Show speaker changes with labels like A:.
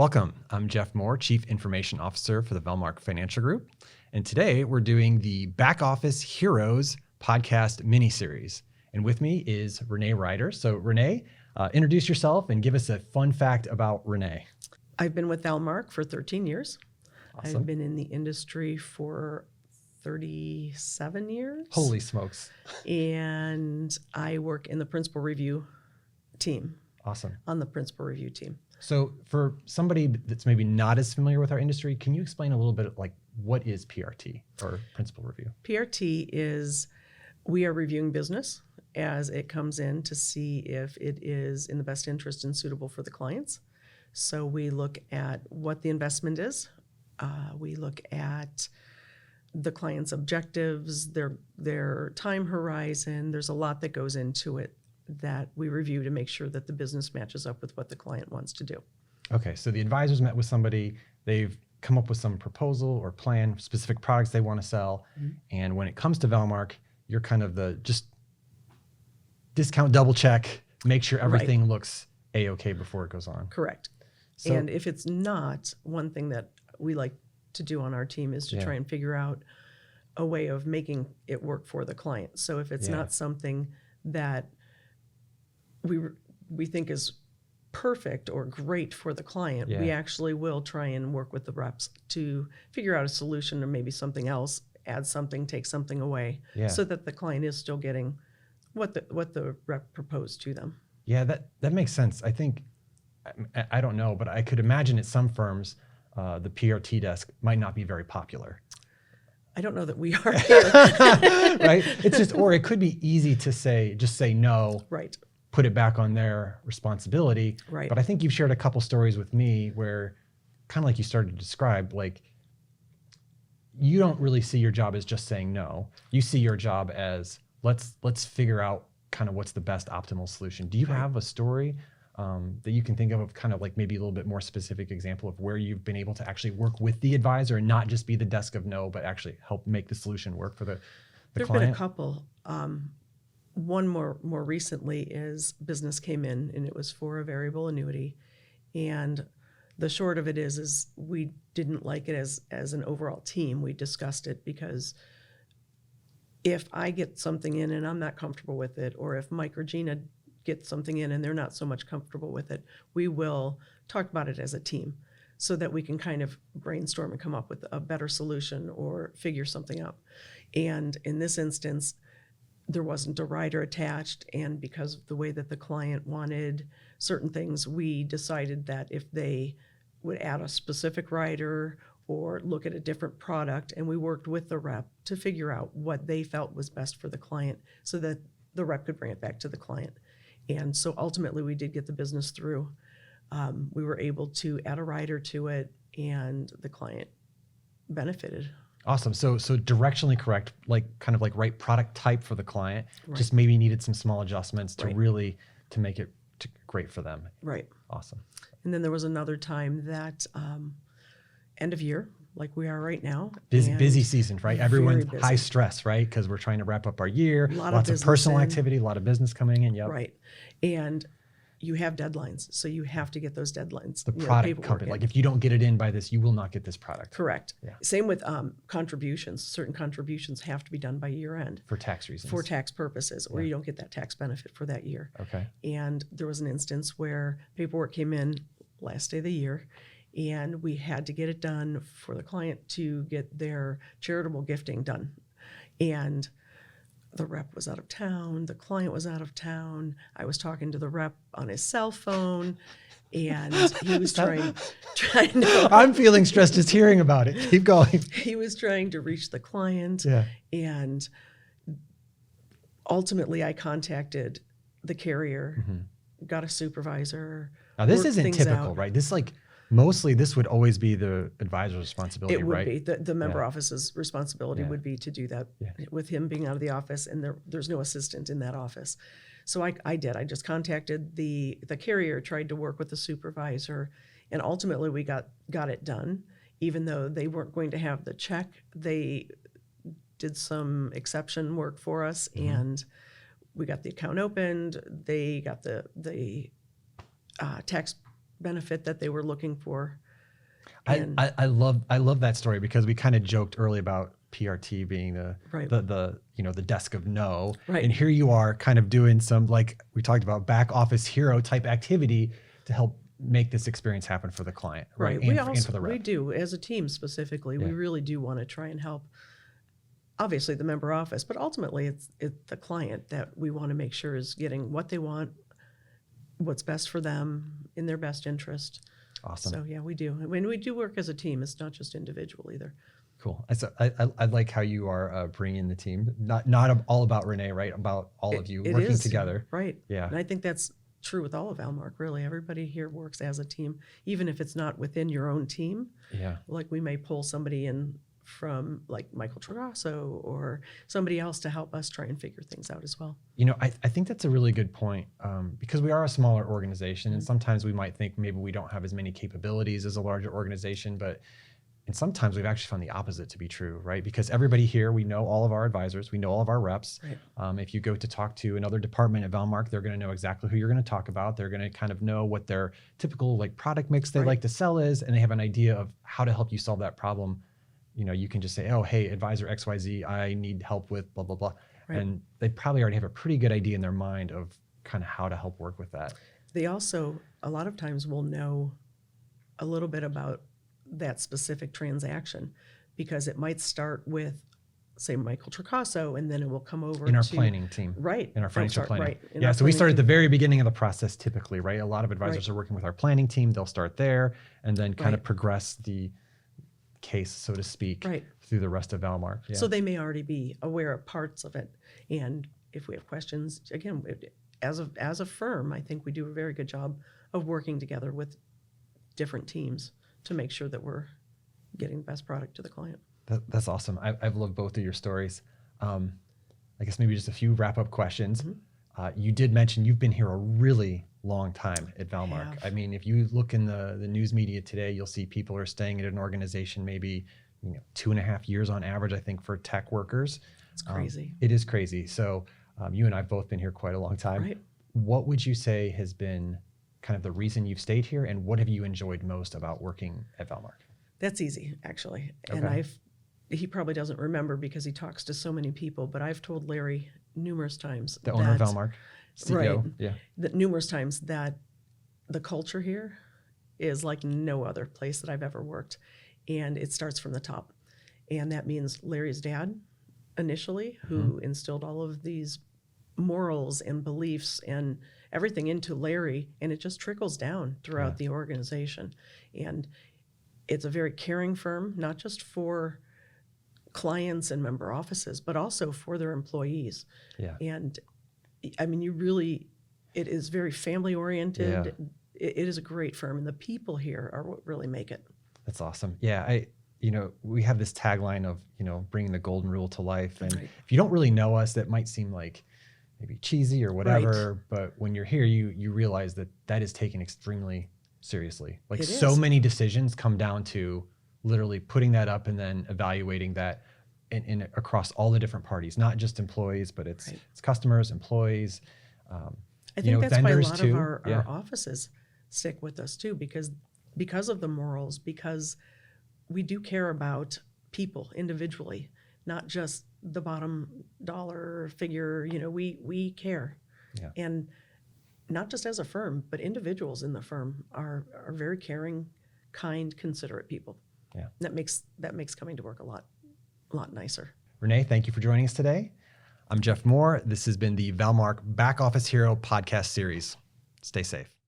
A: Welcome. I'm Geoff Moore, Chief Information Officer for the Valmark Financial Group. And today we're doing the Back Office Heroes podcast mini-series. And with me is Renee Reiter. So Renee, introduce yourself and give us a fun fact about Renee.
B: I've been with Valmark for 13 years.
A: Awesome.
B: I've been in the industry for 37 years.
A: Holy smokes.
B: And I work in the principal review team.
A: Awesome.
B: On the principal review team.
A: So for somebody that's maybe not as familiar with our industry, can you explain a little bit like what is PRT or principal review?
B: PRT is we are reviewing business as it comes in to see if it is in the best interest and suitable for the clients. So we look at what the investment is. We look at the client's objectives, their time horizon. There's a lot that goes into it that we review to make sure that the business matches up with what the client wants to do.
A: Okay, so the advisors met with somebody, they've come up with some proposal or plan, specific products they want to sell, and when it comes to Valmark, you're kind of the just discount, double check, make sure everything looks A-okay before it goes on.
B: Correct.
A: So,
B: and if it's not, one thing that we like to do on our team is to try and figure out a way of making it work for the client. So if it's not something that we think is perfect or great for the client, we actually will try and work with the reps to figure out a solution or maybe something else, add something, take something away, so that the client is still getting what the rep proposed to them.
A: Yeah, that makes sense. I think, I don't know, but I could imagine at some firms, the PRT desk might not be very popular.
B: I don't know that we are here.
A: Right? It's just, or it could be easy to just say no.
B: Right.
A: Put it back on their responsibility.
B: Right.
A: But I think you've shared a couple stories with me where, kind of like you started to describe, like you don't really see your job as just saying no. You see your job as let's figure out kind of what's the best optimal solution. Do you have a story that you can think of kind of like maybe a little bit more specific example of where you've been able to actually work with the advisor and not just be the desk of no, but actually help make the solution work for the client?
B: There have been a couple. One more recently is business came in and it was for a variable annuity, and the short of it is we didn't like it as an overall team. We discussed it because if I get something in and I'm not comfortable with it, or if Mike or Gina get something in and they're not so much comfortable with it, we will talk about it as a team so that we can kind of brainstorm and come up with a better solution or figure something out. And in this instance, there wasn't a rider attached, and because of the way that the client wanted certain things, we decided that if they would add a specific rider or look at a different product, and we worked with the rep to figure out what they felt was best for the client so that the rep could bring it back to the client. And so ultimately we did get the business through. We were able to add a rider to it, and the client benefited.
A: Awesome. So directionally correct, like kind of like right product type for the client,
B: Right.
A: just maybe needed some small adjustments to
B: Right.
A: really to make it great for them.
B: Right.
A: Awesome.
B: And then there was another time that end of year, like we are right now.
A: Busy season, right? Everyone's
B: busy.
A: high stress, right? Because we're trying to wrap up our year.
B: Lot of
A: Lots of
B: business
A: personal
B: in.
A: activity, a lot of business coming in. Yep.
B: Right. And you have deadlines, so you have to get those deadlines.
A: The product
B: paperwork
A: company,
B: in.
A: like if you don't get it in by this, you will not get this product.
B: Correct.
A: Yeah.
B: Same with contributions. Certain contributions have to be done by year end
A: For tax reasons.
B: for tax purposes, or you don't get that tax benefit for that year.
A: Okay.
B: And there was an instance where paperwork came in last day of the year, and we had to get it done for the client to get their charitable gifting done. And the rep was out of town, the client was out of town. I was talking to the rep on his cell phone, and he was trying to,
A: I'm feeling stressed just hearing about it. Keep going.
B: he was trying to reach the client.
A: Yeah.
B: And ultimately I contacted the carrier, got a supervisor.
A: Now this
B: worked
A: isn't
B: things
A: typical,
B: out.
A: right? This mostly this would always be the advisor's responsibility,
B: It would
A: right?
B: be. The member office's responsibility would be to do that with him being out of the office, and there's no assistant in that office. So I did. I just contacted the carrier, tried to work with the supervisor, and ultimately we got it done. Even though they weren't going to have the check, they did some exception work for us, and we got the account opened. They got the tax benefit that they were looking for.
A: I love that story because we kind of joked early about PRT being the desk of no,
B: Right.
A: and here you are kind of doing some, like we talked about, back office hero type activity to help make this experience happen for the client, right? And for the rep.
B: We do, as a team specifically, we really do want to try and help, obviously the member office, but ultimately it's the client that we want to make sure is getting what they want, what's best for them, in their best interest.
A: Awesome.
B: So yeah, we do. I mean, we do work as a team. It's not just individual either.
A: Cool. I like how you are bringing the team. Not all about Renee, right? About all of you working together.
B: Right.
A: Yeah.
B: And I think that's true with all of Valmark, really. Everybody here works as a team, even if it's not within your own team.
A: Yeah.
B: Like we may pull somebody in from like Michael Tragrasso or somebody else to help us try and figure things out as well.
A: I think that's a really good point because we are a smaller organization, and sometimes we might think maybe we don't have as many capabilities as a larger organization, and sometimes we've actually found the opposite to be true, right? Because everybody here, we know all of our advisors, we know all of our reps.
B: Right.
A: If you go to talk to another department at Valmark, they're going to know exactly who you're going to talk about. They're going to kind of know what their typical like product mix they like to sell is, and they have an idea of how to help you solve that problem. You can just say, oh, hey, advisor XYZ, I need help with blah, blah, blah. Right. And they probably already have a pretty good idea in their mind of kind of how to help work with that.
B: They also, a lot of times, will know a little bit about that specific transaction because it might start with, say, Michael Tragrasso, and then it will come over
A: in our planning team.
B: Right.
A: In our financial planning.
B: Right.
A: Yeah, so we start at the very beginning of the process typically, right? A lot of advisors are working with our planning team. They'll start there and then kind of progress the case, so to speak, through the rest of Valmark. Yeah.
B: So they may already be aware of parts of it. And if we have questions, again, as a firm, I think we do a very good job of working together with different teams to make sure that we're getting the best product to the client.
A: That's awesome. I've loved both of your stories. I guess maybe just a few wrap-up questions. You did mention you've been here a really long time at Valmark. I mean, if you look in the news media today, you'll see people are staying at an organization maybe 2.5 years on average, I think, for tech workers.
B: It's crazy.
A: It is crazy. So you and I have both been here quite a long time.
B: Right.
A: What would you say has been kind of the reason you've stayed here, and what have you enjoyed most about working at Valmark?
B: That's easy, actually.
A: Okay.
B: And he probably doesn't remember because he talks to so many people, but I've told Larry numerous times.
A: The owner of Valmark, CEO.
B: Right.
A: Yeah.
B: Numerous times that the culture here is like no other place that I've ever worked. And it starts from the top. And that means Larry's dad initially, who instilled all of these morals and beliefs and everything into Larry, and it just trickles down throughout the organization. And it's a very caring firm, not just for clients and member offices, but also for their employees.
A: Yeah.
B: And I mean, it is very family oriented.
A: Yeah.
B: It is a great firm, and the people here are what really make it.
A: That's awesome. Yeah, we have this tagline of, bringing the golden rule to life. And if you don't really know us, that might seem like maybe cheesy or whatever, but when you're here, you realize that is taken extremely seriously. Like so many decisions come down to literally putting that up and then evaluating that in across all the different parties, not just employees, but it's customers, employees,
B: I think that's why a lot
A: too.
B: of our offices stick with us too, because of the morals, because we do care about people individually, not just the bottom dollar figure. We care.
A: Yeah.
B: And not just as a firm, but individuals in the firm are very caring, kind, considerate people.
A: Yeah.
B: That makes coming to work a lot nicer.
A: Renee, thank you for joining us today. I'm Geoff Moore. This has been the Valmark Back Office Hero podcast series. Stay safe.